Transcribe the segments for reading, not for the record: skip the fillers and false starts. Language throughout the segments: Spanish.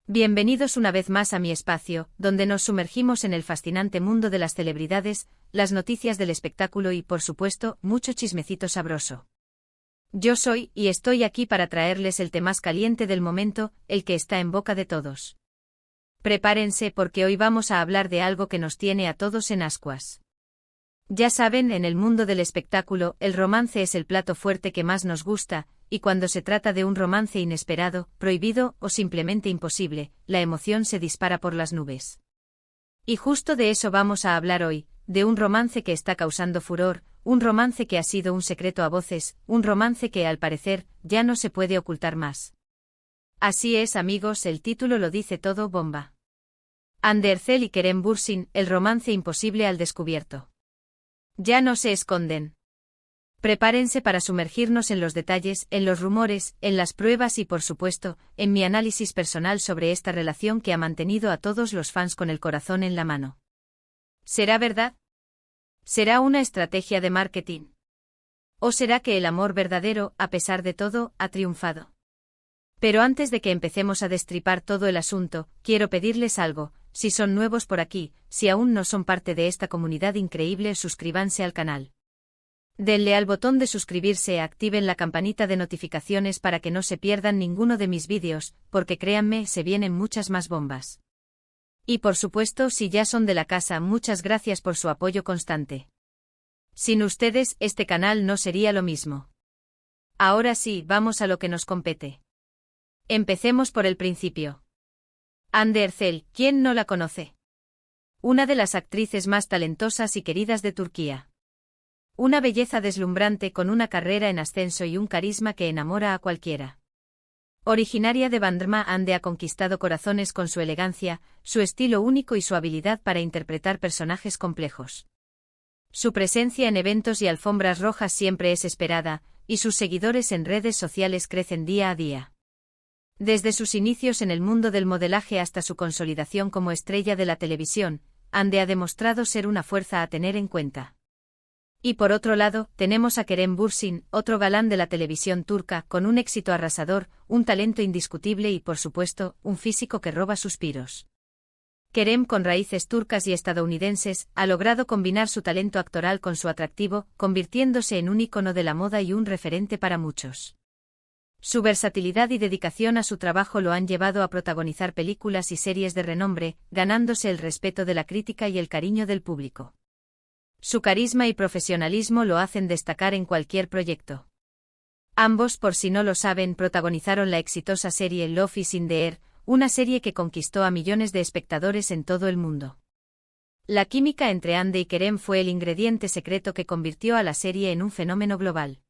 Bienvenidos una vez más a mi espacio, donde nos sumergimos en el fascinante mundo de las celebridades, las noticias del espectáculo y, por supuesto, mucho chismecito sabroso. Yo soy, y estoy aquí para traerles el té más caliente del momento, el que está en boca de todos. Prepárense porque hoy vamos a hablar de algo que nos tiene a todos en ascuas. Ya saben, en el mundo del espectáculo, el romance es el plato fuerte que más nos gusta, y cuando se trata de un romance inesperado, prohibido o simplemente imposible, la emoción se dispara por las nubes. Y justo de eso vamos a hablar hoy, de un romance que está causando furor, un romance que ha sido un secreto a voces, un romance que, al parecer, ya no se puede ocultar más. Así es, amigos, el título lo dice todo, bomba. Hande Erçel y Kerem Bürsin, el romance imposible al descubierto. Ya no se esconden. Prepárense para sumergirnos en los detalles, en los rumores, en las pruebas y, por supuesto, en mi análisis personal sobre esta relación que ha mantenido a todos los fans con el corazón en la mano. ¿Será verdad? ¿Será una estrategia de marketing? ¿O será que el amor verdadero, a pesar de todo, ha triunfado? Pero antes de que empecemos a destripar todo el asunto, quiero pedirles algo. Si son nuevos por aquí, si aún no son parte de esta comunidad increíble, suscríbanse al canal. Denle al botón de suscribirse y activen la campanita de notificaciones para que no se pierdan ninguno de mis vídeos, porque créanme, se vienen muchas más bombas. Y por supuesto, si ya son de la casa, muchas gracias por su apoyo constante. Sin ustedes, este canal no sería lo mismo. Ahora sí, vamos a lo que nos compete. Empecemos por el principio. Hande Erçel, ¿quién no la conoce? Una de las actrices más talentosas y queridas de Turquía. Una belleza deslumbrante con una carrera en ascenso y un carisma que enamora a cualquiera. Originaria de Bandırma, Hande ha conquistado corazones con su elegancia, su estilo único y su habilidad para interpretar personajes complejos. Su presencia en eventos y alfombras rojas siempre es esperada, y sus seguidores en redes sociales crecen día a día. Desde sus inicios en el mundo del modelaje hasta su consolidación como estrella de la televisión, Hande ha demostrado ser una fuerza a tener en cuenta. Y por otro lado, tenemos a Kerem Bürsin, otro galán de la televisión turca, con un éxito arrasador, un talento indiscutible y, por supuesto, un físico que roba suspiros. Kerem, con raíces turcas y estadounidenses, ha logrado combinar su talento actoral con su atractivo, convirtiéndose en un ícono de la moda y un referente para muchos. Su versatilidad y dedicación a su trabajo lo han llevado a protagonizar películas y series de renombre, ganándose el respeto de la crítica y el cariño del público. Su carisma y profesionalismo lo hacen destacar en cualquier proyecto. Ambos, por si no lo saben, protagonizaron la exitosa serie Love is in the Air, una serie que conquistó a millones de espectadores en todo el mundo. La química entre Hande y Kerem fue el ingrediente secreto que convirtió a la serie en un fenómeno global.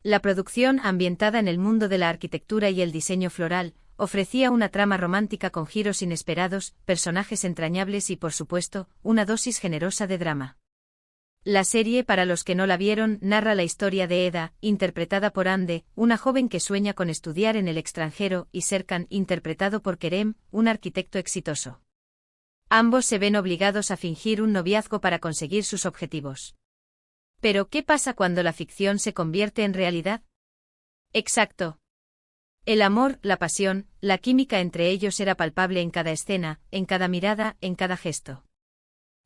La producción, ambientada en el mundo de la arquitectura y el diseño floral, ofrecía una trama romántica con giros inesperados, personajes entrañables y, por supuesto, una dosis generosa de drama. La serie, para los que no la vieron, narra la historia de Eda, interpretada por Hande, una joven que sueña con estudiar en el extranjero, y Serkan, interpretado por Kerem, un arquitecto exitoso. Ambos se ven obligados a fingir un noviazgo para conseguir sus objetivos. Pero, ¿qué pasa cuando la ficción se convierte en realidad? Exacto. El amor, la pasión, la química entre ellos era palpable en cada escena, en cada mirada, en cada gesto.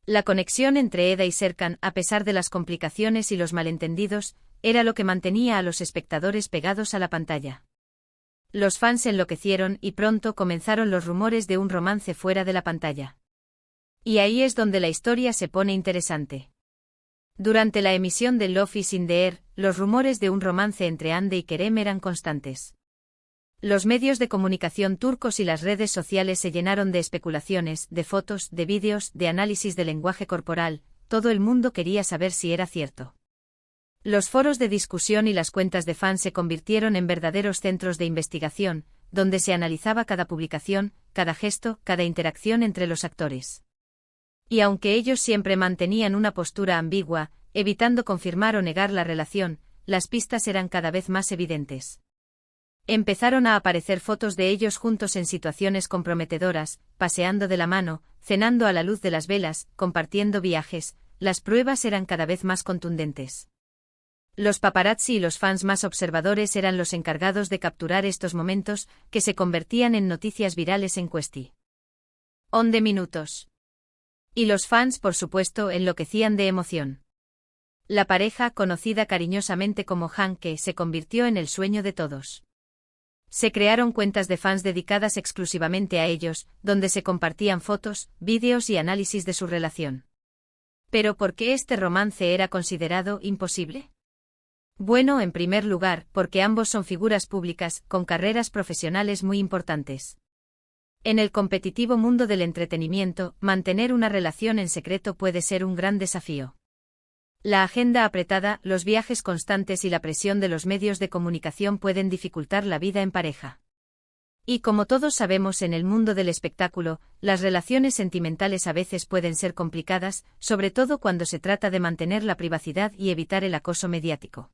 La conexión entre Eda y Serkan, a pesar de las complicaciones y los malentendidos, era lo que mantenía a los espectadores pegados a la pantalla. Los fans enloquecieron y pronto comenzaron los rumores de un romance fuera de la pantalla. Y ahí es donde la historia se pone interesante. Durante la emisión de Love is in the Air, los rumores de un romance entre Hande y Kerem eran constantes. Los medios de comunicación turcos y las redes sociales se llenaron de especulaciones, de fotos, de vídeos, de análisis de lenguaje corporal, todo el mundo quería saber si era cierto. Los foros de discusión y las cuentas de fans se convirtieron en verdaderos centros de investigación, donde se analizaba cada publicación, cada gesto, cada interacción entre los actores. Y aunque ellos siempre mantenían una postura ambigua, evitando confirmar o negar la relación, las pistas eran cada vez más evidentes. Empezaron a aparecer fotos de ellos juntos en situaciones comprometedoras, paseando de la mano, cenando a la luz de las velas, compartiendo viajes, las pruebas eran cada vez más contundentes. Los paparazzi y los fans más observadores eran los encargados de capturar estos momentos, que se convertían en noticias virales en cuestión de minutos. Y los fans, por supuesto, enloquecían de emoción. La pareja, conocida cariñosamente como Hanke, se convirtió en el sueño de todos. Se crearon cuentas de fans dedicadas exclusivamente a ellos, donde se compartían fotos, vídeos y análisis de su relación. ¿Pero por qué este romance era considerado imposible? Bueno, en primer lugar, porque ambos son figuras públicas, con carreras profesionales muy importantes. En el competitivo mundo del entretenimiento, mantener una relación en secreto puede ser un gran desafío. La agenda apretada, los viajes constantes y la presión de los medios de comunicación pueden dificultar la vida en pareja. Y como todos sabemos, en el mundo del espectáculo, las relaciones sentimentales a veces pueden ser complicadas, sobre todo cuando se trata de mantener la privacidad y evitar el acoso mediático.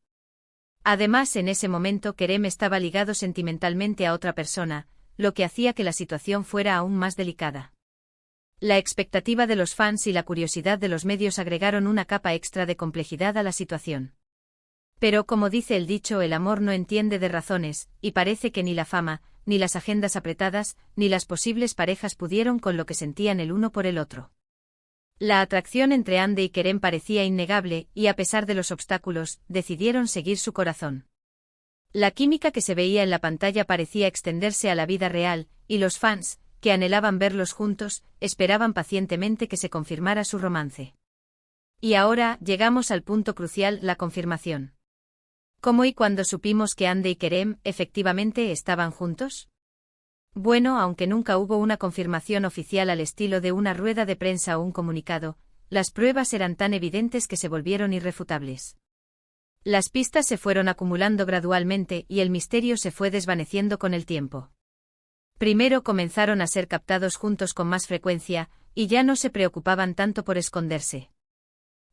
Además, en ese momento Kerem estaba ligado sentimentalmente a otra persona, lo que hacía que la situación fuera aún más delicada. La expectativa de los fans y la curiosidad de los medios agregaron una capa extra de complejidad a la situación. Pero como dice el dicho, el amor no entiende de razones, y parece que ni la fama, ni las agendas apretadas, ni las posibles parejas pudieron con lo que sentían el uno por el otro. La atracción entre Hande y Kerem parecía innegable, y a pesar de los obstáculos, decidieron seguir su corazón. La química que se veía en la pantalla parecía extenderse a la vida real, y los fans, que anhelaban verlos juntos, esperaban pacientemente que se confirmara su romance. Y ahora, llegamos al punto crucial, la confirmación. ¿Cómo y cuándo supimos que Hande y Kerem, efectivamente, estaban juntos? Bueno, aunque nunca hubo una confirmación oficial al estilo de una rueda de prensa o un comunicado, las pruebas eran tan evidentes que se volvieron irrefutables. Las pistas se fueron acumulando gradualmente y el misterio se fue desvaneciendo con el tiempo. Primero comenzaron a ser captados juntos con más frecuencia, y ya no se preocupaban tanto por esconderse.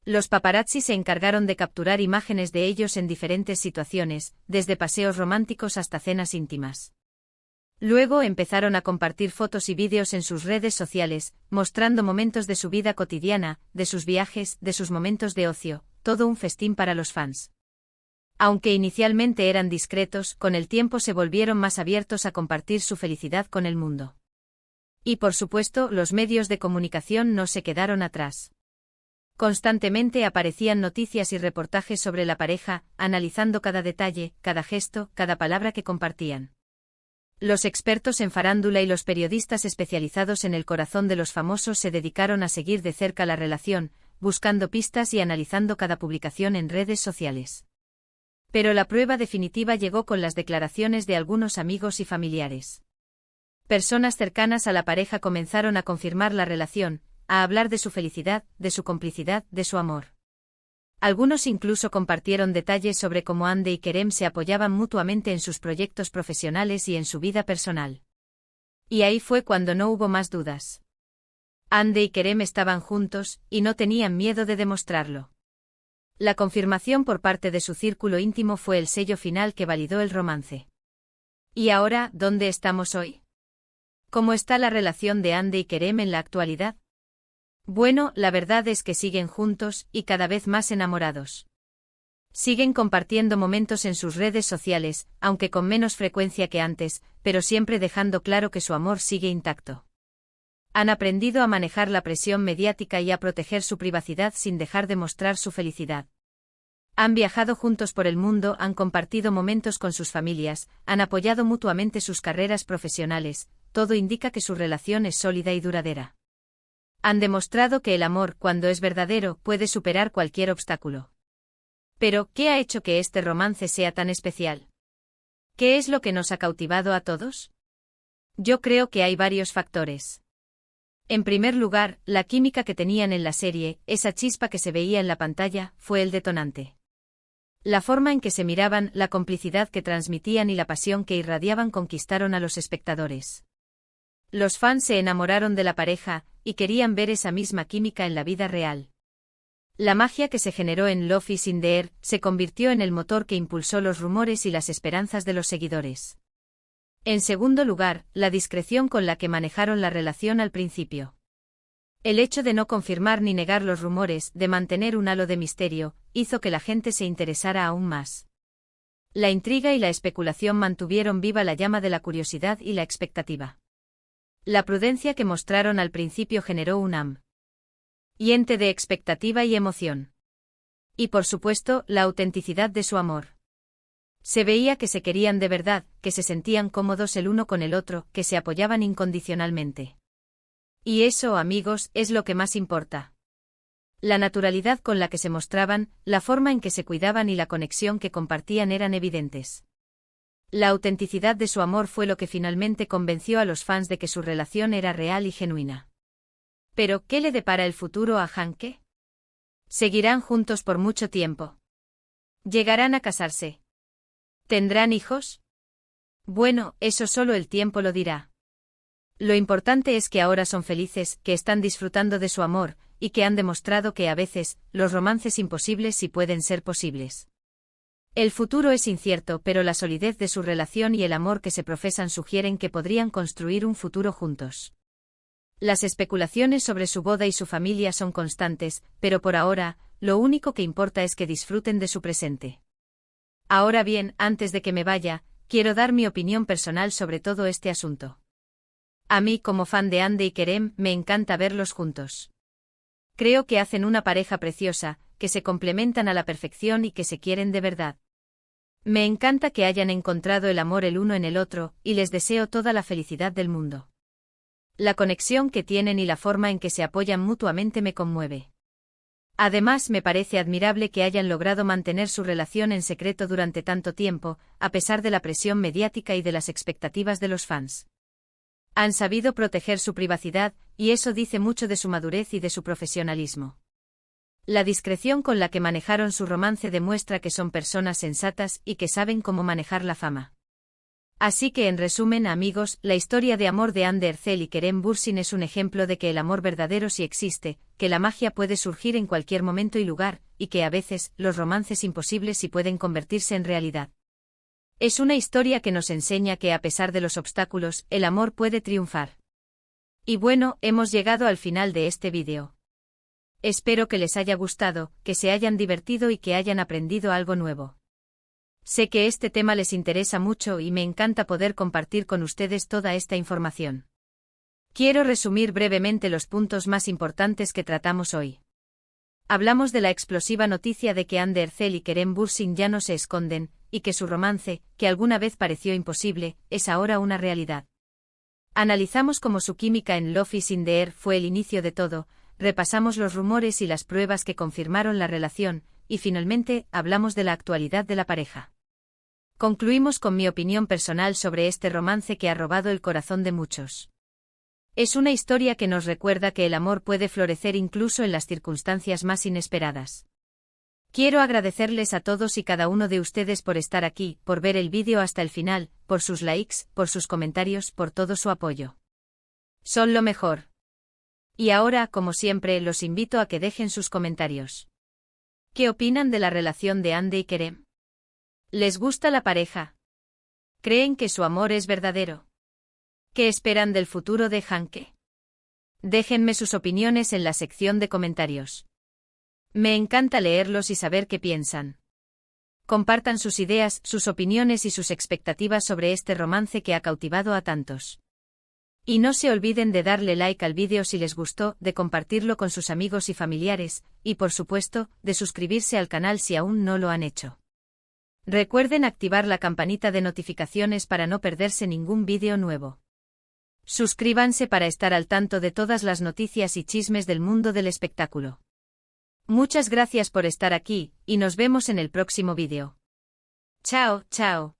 Los paparazzi se encargaron de capturar imágenes de ellos en diferentes situaciones, desde paseos románticos hasta cenas íntimas. Luego empezaron a compartir fotos y vídeos en sus redes sociales, mostrando momentos de su vida cotidiana, de sus viajes, de sus momentos de ocio, todo un festín para los fans. Aunque inicialmente eran discretos, con el tiempo se volvieron más abiertos a compartir su felicidad con el mundo. Y por supuesto, los medios de comunicación no se quedaron atrás. Constantemente aparecían noticias y reportajes sobre la pareja, analizando cada detalle, cada gesto, cada palabra que compartían. Los expertos en farándula y los periodistas especializados en el corazón de los famosos se dedicaron a seguir de cerca la relación, buscando pistas y analizando cada publicación en redes sociales. Pero la prueba definitiva llegó con las declaraciones de algunos amigos y familiares. Personas cercanas a la pareja comenzaron a confirmar la relación, a hablar de su felicidad, de su complicidad, de su amor. Algunos incluso compartieron detalles sobre cómo Hande y Kerem se apoyaban mutuamente en sus proyectos profesionales y en su vida personal. Y ahí fue cuando no hubo más dudas. Hande y Kerem estaban juntos, y no tenían miedo de demostrarlo. La confirmación por parte de su círculo íntimo fue el sello final que validó el romance. ¿Y ahora, dónde estamos hoy? ¿Cómo está la relación de Hande y Kerem en la actualidad? Bueno, la verdad es que siguen juntos, y cada vez más enamorados. Siguen compartiendo momentos en sus redes sociales, aunque con menos frecuencia que antes, pero siempre dejando claro que su amor sigue intacto. Han aprendido a manejar la presión mediática y a proteger su privacidad sin dejar de mostrar su felicidad. Han viajado juntos por el mundo, han compartido momentos con sus familias, han apoyado mutuamente sus carreras profesionales, todo indica que su relación es sólida y duradera. Han demostrado que el amor, cuando es verdadero, puede superar cualquier obstáculo. Pero, ¿qué ha hecho que este romance sea tan especial? ¿Qué es lo que nos ha cautivado a todos? Yo creo que hay varios factores. En primer lugar, la química que tenían en la serie, esa chispa que se veía en la pantalla, fue el detonante. La forma en que se miraban, la complicidad que transmitían y la pasión que irradiaban conquistaron a los espectadores. Los fans se enamoraron de la pareja, y querían ver esa misma química en la vida real. La magia que se generó en Love is in the Air se convirtió en el motor que impulsó los rumores y las esperanzas de los seguidores. En segundo lugar, la discreción con la que manejaron la relación al principio. El hecho de no confirmar ni negar los rumores, de mantener un halo de misterio, hizo que la gente se interesara aún más. La intriga y la especulación mantuvieron viva la llama de la curiosidad y la expectativa. La prudencia que mostraron al principio generó un ambiente de expectativa y emoción. Y por supuesto, la autenticidad de su amor. Se veía que se querían de verdad, que se sentían cómodos el uno con el otro, que se apoyaban incondicionalmente. Y eso, amigos, es lo que más importa. La naturalidad con la que se mostraban, la forma en que se cuidaban y la conexión que compartían eran evidentes. La autenticidad de su amor fue lo que finalmente convenció a los fans de que su relación era real y genuina. Pero, ¿qué le depara el futuro a Hanke? ¿Seguirán juntos por mucho tiempo? ¿Llegarán a casarse? ¿Tendrán hijos? Bueno, eso solo el tiempo lo dirá. Lo importante es que ahora son felices, que están disfrutando de su amor, y que han demostrado que a veces, los romances imposibles sí pueden ser posibles. El futuro es incierto, pero la solidez de su relación y el amor que se profesan sugieren que podrían construir un futuro juntos. Las especulaciones sobre su boda y su familia son constantes, pero por ahora, lo único que importa es que disfruten de su presente. Ahora bien, antes de que me vaya, quiero dar mi opinión personal sobre todo este asunto. A mí, como fan de Hande y Kerem, me encanta verlos juntos. Creo que hacen una pareja preciosa, que se complementan a la perfección y que se quieren de verdad. Me encanta que hayan encontrado el amor el uno en el otro, y les deseo toda la felicidad del mundo. La conexión que tienen y la forma en que se apoyan mutuamente me conmueve. Además, me parece admirable que hayan logrado mantener su relación en secreto durante tanto tiempo, a pesar de la presión mediática y de las expectativas de los fans. Han sabido proteger su privacidad, y eso dice mucho de su madurez y de su profesionalismo. La discreción con la que manejaron su romance demuestra que son personas sensatas y que saben cómo manejar la fama. Así que en resumen, amigos, la historia de amor de Hande Erçel y Kerem Bürsin es un ejemplo de que el amor verdadero sí existe, que la magia puede surgir en cualquier momento y lugar, y que a veces, los romances imposibles sí pueden convertirse en realidad. Es una historia que nos enseña que a pesar de los obstáculos, el amor puede triunfar. Y bueno, hemos llegado al final de este vídeo. Espero que les haya gustado, que se hayan divertido y que hayan aprendido algo nuevo. Sé que este tema les interesa mucho y me encanta poder compartir con ustedes toda esta información. Quiero resumir brevemente los puntos más importantes que tratamos hoy. Hablamos de la explosiva noticia de que Hande Erçel y Kerem Bürsin ya no se esconden, y que su romance, que alguna vez pareció imposible, es ahora una realidad. Analizamos cómo su química en Love is in the Air fue el inicio de todo, repasamos los rumores y las pruebas que confirmaron la relación, y finalmente, hablamos de la actualidad de la pareja. Concluimos con mi opinión personal sobre este romance que ha robado el corazón de muchos. Es una historia que nos recuerda que el amor puede florecer incluso en las circunstancias más inesperadas. Quiero agradecerles a todos y cada uno de ustedes por estar aquí, por ver el vídeo hasta el final, por sus likes, por sus comentarios, por todo su apoyo. Son lo mejor. Y ahora, como siempre, los invito a que dejen sus comentarios. ¿Qué opinan de la relación de Hande y Kerem? ¿Les gusta la pareja? ¿Creen que su amor es verdadero? ¿Qué esperan del futuro de Hanke? Déjenme sus opiniones en la sección de comentarios. Me encanta leerlos y saber qué piensan. Compartan sus ideas, sus opiniones y sus expectativas sobre este romance que ha cautivado a tantos. Y no se olviden de darle like al vídeo si les gustó, de compartirlo con sus amigos y familiares, y por supuesto, de suscribirse al canal si aún no lo han hecho. Recuerden activar la campanita de notificaciones para no perderse ningún vídeo nuevo. Suscríbanse para estar al tanto de todas las noticias y chismes del mundo del espectáculo. Muchas gracias por estar aquí, y nos vemos en el próximo vídeo. Chao, chao.